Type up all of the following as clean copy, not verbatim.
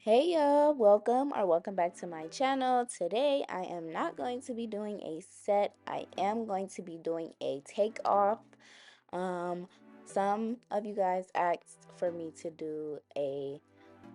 Hey y'all, welcome back to my channel. Today I am not going to be doing a set. I am going to be doing a take off. Um some of you guys asked for me to do a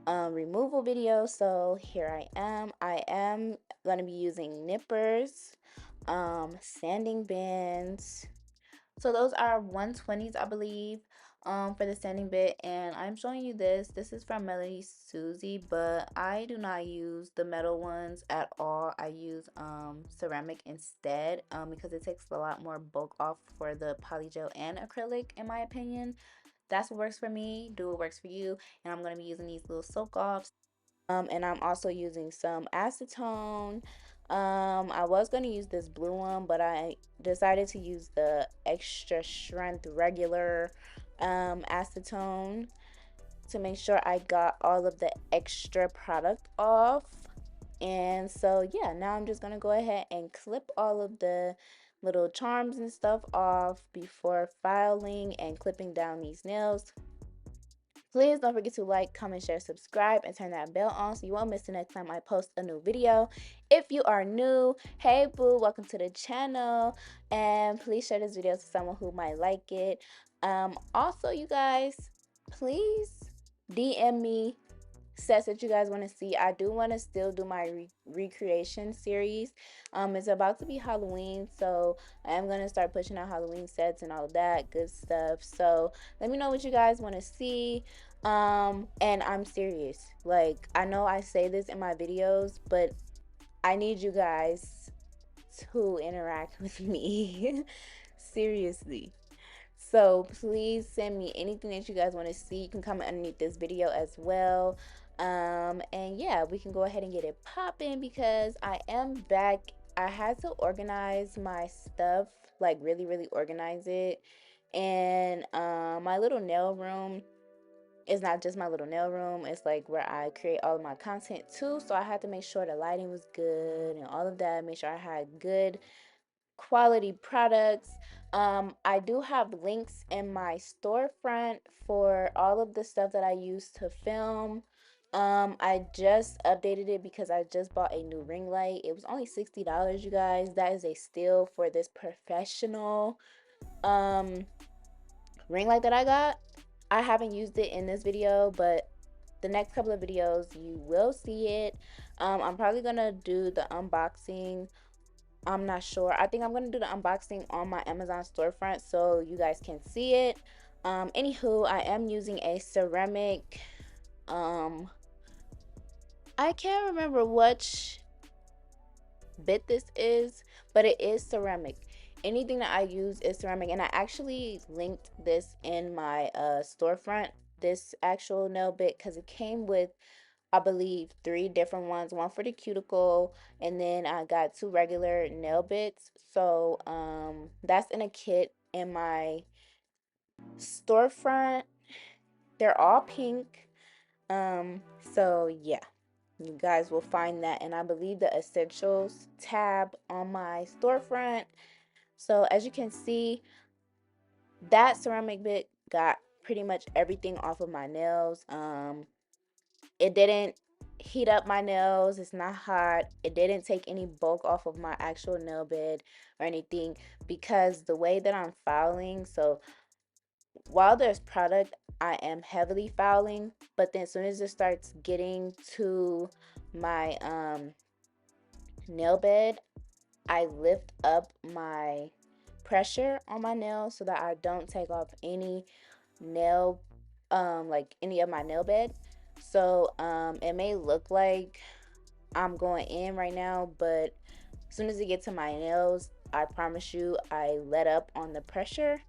removal video, so here I am. I am going to be using nippers, sanding bands, so those are 120s, I believe, for the sanding bit. And I'm showing you this. This is from Melody Susie, but I do not use the metal ones at all. I use ceramic instead, because it takes a lot more bulk off for the polygel and acrylic, in my opinion. That's what works for me. Do what works for you. And I'm going to be using these little soak offs. And I'm also using some acetone. I was going to use this blue one, but I decided to use the extra strength regular acetone to make sure I got all of the extra product off. And so yeah, now I'm just gonna go ahead and clip all of the little charms and stuff off before filing and clipping down these nails. Please don't forget to like, comment, share, subscribe, and turn that bell on so you won't miss the next time I post a new video. If you are new, hey boo, welcome to the channel, and please share this video to someone who might like it. Also, you guys, please DM me sets that you guys want to see. I do want to still do my recreation series. It's about to be Halloween, so I am going to start pushing out Halloween sets and all of that good stuff. So let me know what you guys want to see. And I'm serious, like, I know I say this in my videos, but I need you guys to interact with me. Seriously. So please send me anything that you guys want to see. You can comment underneath this video as well. And yeah, we can go ahead and get it popping because I am back. I had to organize my stuff, like really organize it. And my little nail room is not just my little nail room, it's like where I create all of my content too. So I had to make sure the lighting was good and all of that, make sure I had good quality products. I do have links in my storefront for all of the stuff that I use to film. I just updated it because I just bought a new ring light. It was only $60, you guys. That is a steal for this professional um ring light that I got. I haven't used it in this video, but the next couple of videos you will see it. I'm probably gonna do the unboxing. I'm not sure. I think I'm gonna do the unboxing on my Amazon storefront so you guys can see it. Anywho, I am using a ceramic. Um, I can't remember which bit this is, but it is ceramic. Anything that I use is ceramic, and I actually linked this in my storefront. This actual nail bit, because it came with, I believe, three different ones, one for the cuticle, and then I got two regular nail bits. So that's in a kit in my storefront. They're all pink. So yeah, you guys will find that, and I believe the essentials tab on my storefront. So as you can see, that ceramic bit got pretty much everything off of my nails. It didn't heat up my nails. It's not hot. It didn't take any bulk off of my actual nail bed or anything, because the way that I'm filing, so while there's product, I am heavily filing, but then as soon as it starts getting to my nail bed, I lift up my pressure on my nails so that I don't take off any nail, like any of my nail bed. So it may look like I'm going in right now, but as soon as it gets to my nails, I promise you I let up on the pressure.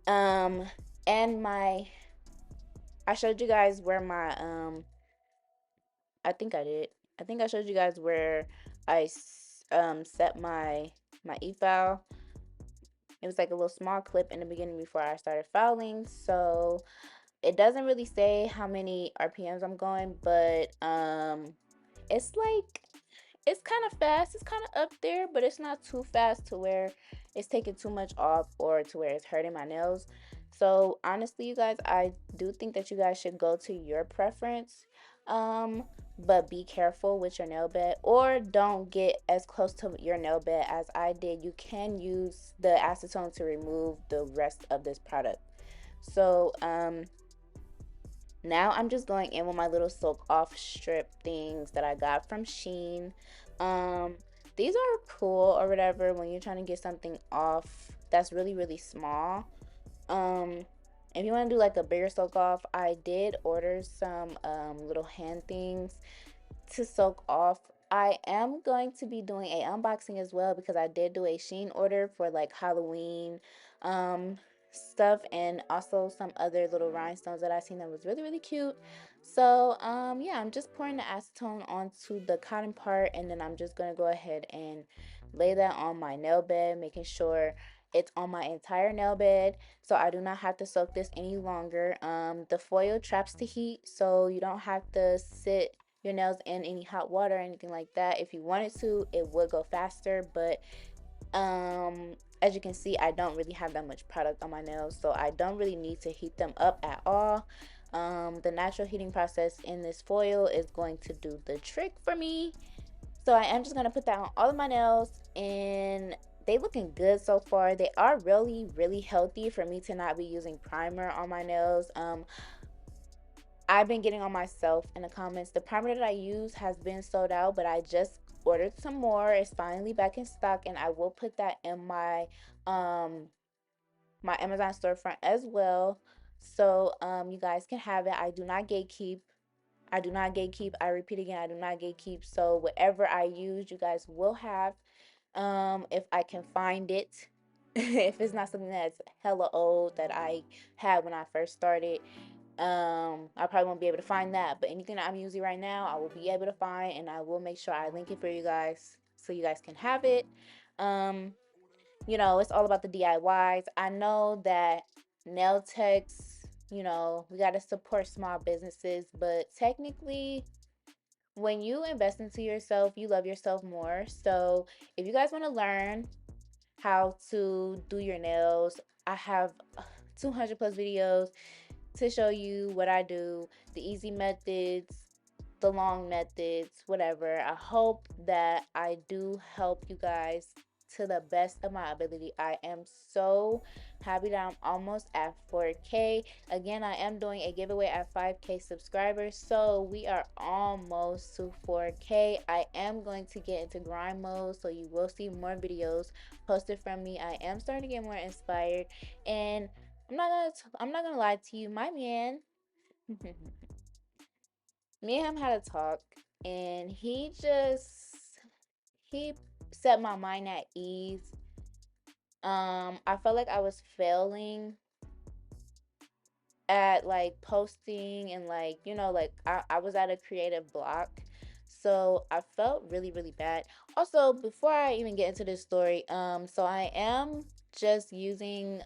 um and my I showed you guys where my I think I did. I think I showed you guys where I set my e-file. It was like a little small clip in the beginning before I started filing. So it doesn't really say how many RPMs I'm going, but it's like, it's kind of fast. It's kind of up there, but it's not too fast to where it's taking too much off or to where it's hurting my nails. So honestly, you guys, I do think that you guys should go to your preference. But be careful with your nail bed, or don't get as close to your nail bed as I did. You can use the acetone to remove the rest of this product. So now I'm just going in with my little soak off strip things that I got from Shein. Um, these are cool or whatever when you're trying to get something off that's really, really small. Um, if you want to do like a bigger soak off, I did order some little hand things to soak off. I am going to be doing a unboxing as well because I did do a Shein order for like Halloween stuff, and also some other little rhinestones that I seen that was really, really cute. So yeah, I'm just pouring the acetone onto the cotton part, and then I'm just gonna go ahead and lay that on my nail bed, making sure it's on my entire nail bed so I do not have to soak this any longer. The foil traps the heat, so you don't have to sit your nails in any hot water or anything like that. If you wanted to, it would go faster, but as you can see, I don't really have that much product on my nails, so I don't really need to heat them up at all. The natural heating process in this foil is going to do the trick for me. So I am just going to put that on all of my nails, and they looking good so far. They are really, really healthy for me to not be using primer on my nails. I've been getting on myself in the comments. The primer that I use has been sold out, but I just ordered some more. It's finally back in stock, and I will put that in um my Amazon storefront as well. So you guys can have it. I do not gatekeep. I do not gatekeep. I repeat again, I do not gatekeep. So whatever I use, you guys will have. If I can find it. If it's not something that's hella old that I had when I first started, I probably won't be able to find that, but anything that I'm using right now I will be able to find, and I will make sure I link it for you guys so you guys can have it. um it's all about the DIYs. I know that nail techs, we got to support small businesses, but technically when you invest into yourself, you love yourself more. So if you guys want to learn how to do your nails, I have 200 plus videos to show you what I do, the easy methods, the long methods, whatever. I hope that I do help you guys to the best of my ability. I am so happy that I'm almost at 4K. Again, I am doing a giveaway at 5K subscribers, so we are almost to 4K. I am going to get into grind mode, so you will see more videos posted from me. I am starting to get more inspired, and I'm not gonna lie to you, my man. Me and him had a talk, and he set my mind at ease. I felt like I was failing at like posting, and like like I was at a creative block, so I felt really, really bad. Also, before I even get into this story, so I am just using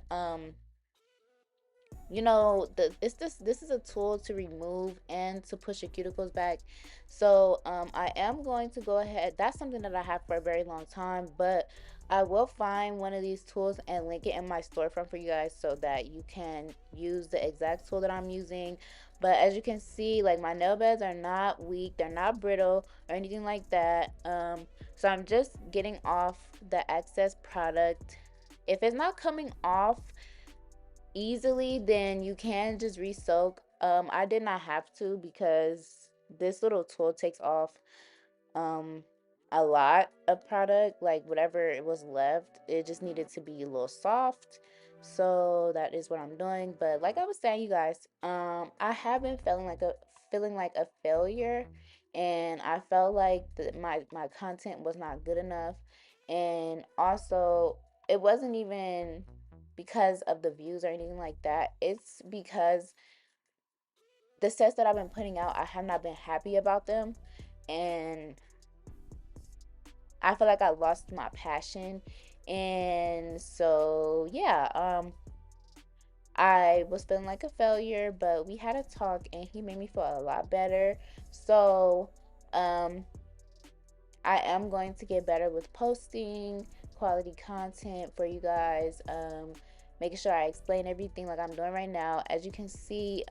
this is a tool to remove and to push your cuticles back. So I am going to go ahead. That's something that I have for a very long time, but I will find one of these tools and link it in my storefront for you guys so that you can use the exact tool that I'm using. But as you can see, like, my nail beds are not weak, they're not brittle or anything like that. So I'm just getting off the excess product. If it's not coming off easily, then you can just re-soak. I did not have to because this little tool takes off um a lot of product. Like, whatever it was left, it just needed to be a little soft. So that is what I'm doing. But like I was saying, you guys, I have been feeling like a failure, and I felt like my content was not good enough. And also, it wasn't even because of the views or anything like that. It's because the sets that I've been putting out, I have not been happy about them, and I feel like I lost my passion. And so yeah, I was feeling like a failure, but we had a talk and he made me feel a lot better. So um I am going to get better with posting quality content for you guys, making sure I explain everything like I'm doing right now. As you can see,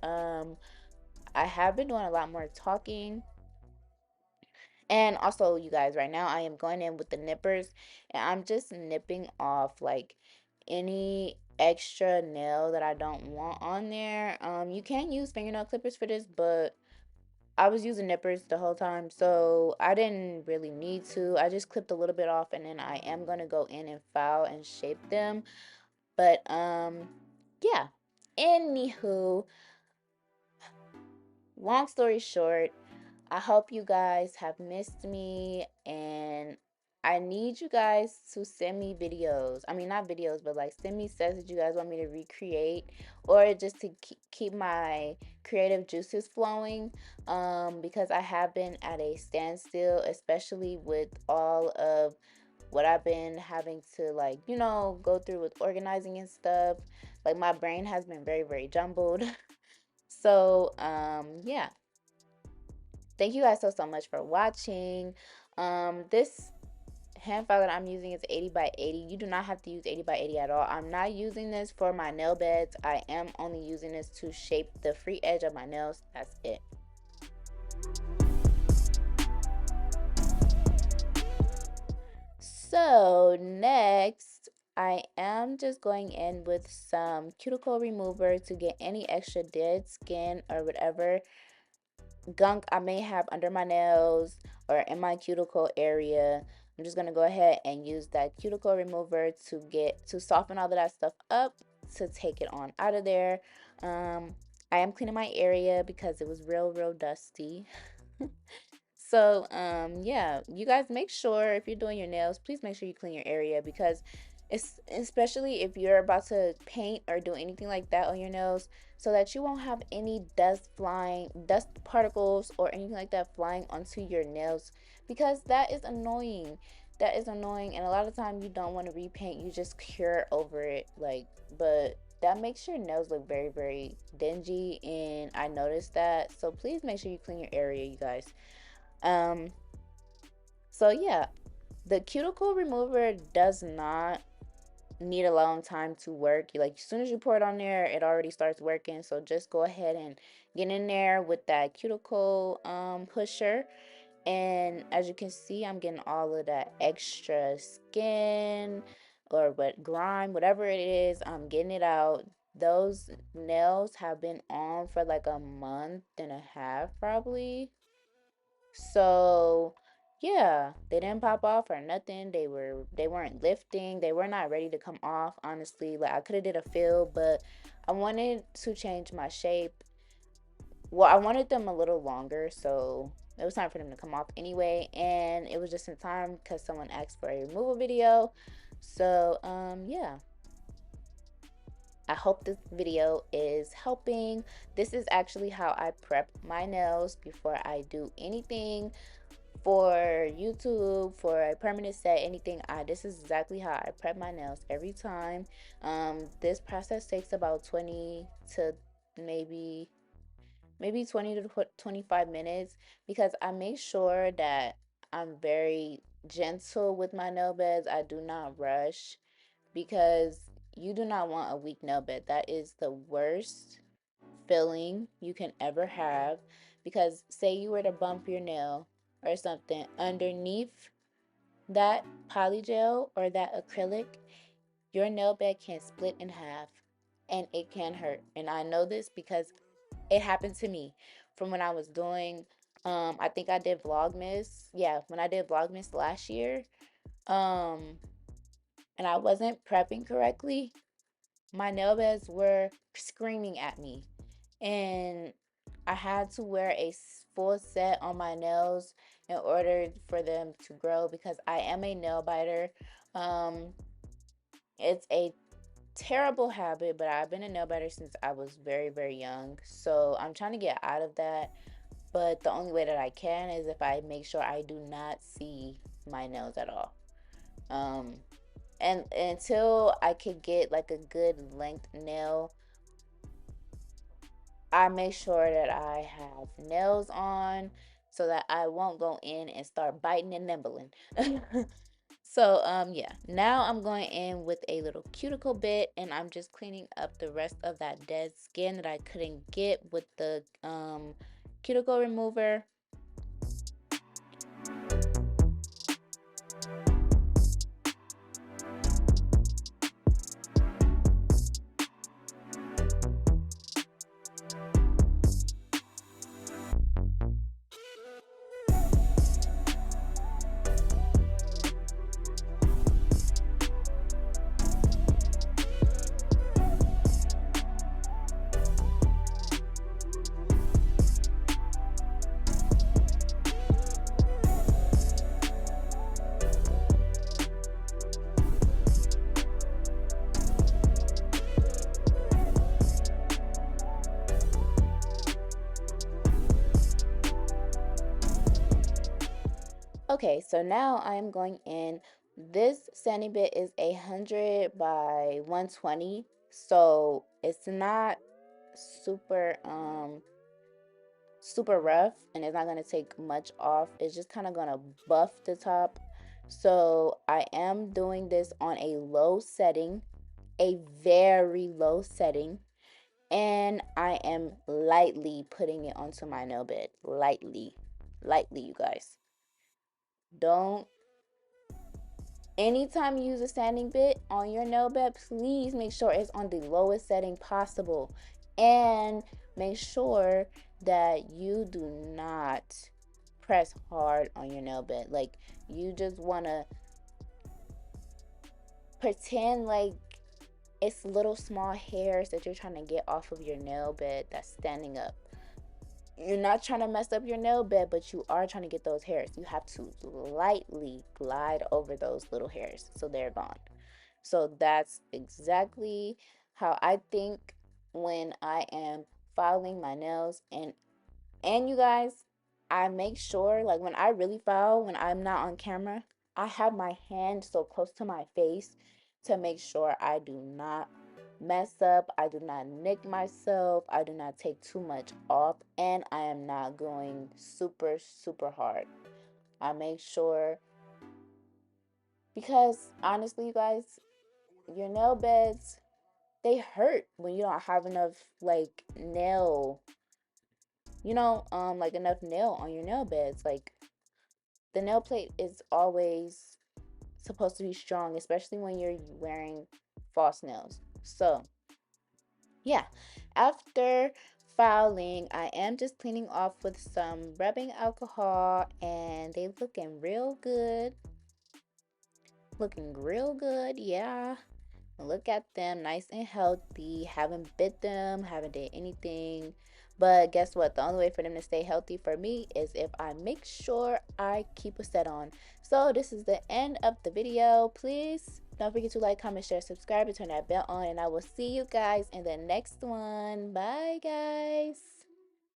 I have been doing a lot more talking. And also, you guys, right now I am going in with the nippers and I'm just nipping off like any extra nail that I don't want on there. You can use fingernail clippers for this, but I was using nippers the whole time, so I didn't really need to. I just clipped a little bit off and then I am gonna go in and file and shape them. But yeah. Anywho, long story short, I hope you guys have missed me and I need you guys to send me videos. I mean, not videos, but like send me sets that you guys want me to recreate or just to keep my creative juices flowing, because I have been at a standstill, especially with all of what I've been having to, like, go through with organizing and stuff. Like my brain has been very, very jumbled. So, yeah. Thank you guys so much for watching. This hand file that I'm using is 80 by 80. You do not have to use 80 by 80 at all. I'm not using this for my nail beds. I am only using this to shape the free edge of my nails. That's it. So next, I am just going in with some cuticle remover to get any extra dead skin or whatever gunk I may have under my nails or in my cuticle area. I'm just gonna go ahead and use that cuticle remover to soften all of that stuff up, to take it on out of there. I am cleaning my area because it was real dusty. So, yeah, you guys make sure if you're doing your nails, please make sure you clean your area, because it's especially if you're about to paint or do anything like that on your nails, so that you won't have any dust particles or anything like that flying onto your nails, because that is annoying. That is annoying, and a lot of time you don't want to repaint, you just cure over it, like, but that makes your nails look very dingy, and I noticed that. So please make sure you clean your area, you guys. Um, so yeah, the cuticle remover does not need a long time to work. Like as soon as you pour it on there, it already starts working. So just go ahead and get in there with that cuticle pusher. And as you can see, I'm getting all of that extra skin or what grime, whatever it is, I'm getting it out. Those nails have been on for like a month and a half probably. So yeah, they didn't pop off or nothing. They weren't lifting. They were not ready to come off, honestly. Like I could have did a fill, but I wanted to change my shape. Well, I wanted them a little longer, so it was time for them to come off anyway, and it was just in time because someone asked for a removal video. So yeah, I hope this video is helping. This is actually how I prep my nails before I do anything for YouTube, for a permanent set, anything. This is exactly how I prep my nails every time. This process takes about 20 to maybe 20 to 25 minutes, because I make sure that I'm very gentle with my nail beds. I do not rush, because you do not want a weak nail bed. That is the worst feeling you can ever have, because say you were to bump your nail or something underneath that polygel or that acrylic, your nail bed can split in half and it can hurt. And I know this because it happened to me from when I was doing I think I did Vlogmas. Yeah, when I did Vlogmas last year, um and I wasn't prepping correctly, my nail beds were screaming at me, and I had to wear a full set on my nails in order for them to grow, because I am a nail biter. Um, it's a terrible habit, but I've been a nail biter since I was very young. So I'm trying to get out of that. But the only way that I can is if I make sure I do not see my nails at all. Um, and until I could get like a good length nail, I make sure that I have nails on so that I won't go in and start biting and nibbling. So yeah, now I'm going in with a little cuticle bit, and I'm just cleaning up the rest of that dead skin that I couldn't get with the cuticle remover. Okay, so now I am going in. This sanding bit is 100 by 120, so it's not super super rough, and it's not going to take much off. It's just kind of going to buff the top. So I am doing this on a low setting, a very low setting, and I am lightly putting it onto my nail bed. Lightly, you guys. Don't Anytime you use a sanding bit on your nail bed, please make sure it's on the lowest setting possible, and make sure that you do not press hard on your nail bed. Like, you just want to pretend like it's little small hairs that you're trying to get off of your nail bed that's standing up. You're not trying to mess up your nail bed, but you are trying to get those hairs. You have to lightly glide over those little hairs so they're gone. So that's exactly how I think when I am filing my nails. And you guys, I make sure, like, when I really file, when I'm not on camera, I have my hand so close to my face to make sure I do not mess up, I do not nick myself, I do not take too much off, and I am not going super super hard. I make sure, because honestly, you guys, your nail beds, they hurt when you don't have enough, like, nail, like enough nail on your nail beds. Like, the nail plate is always supposed to be strong, especially when you're wearing false nails. So yeah, after filing, I am just cleaning off with some rubbing alcohol, and they looking real good. Yeah, look at them, nice and healthy. Haven't bit them, haven't did anything. But guess what? The only way for them to stay healthy for me is if I make sure I keep a set on. So this is the end of the video. Please don't forget to like, comment, share, subscribe, and turn that bell on. And I will see you guys in the next one. Bye, guys.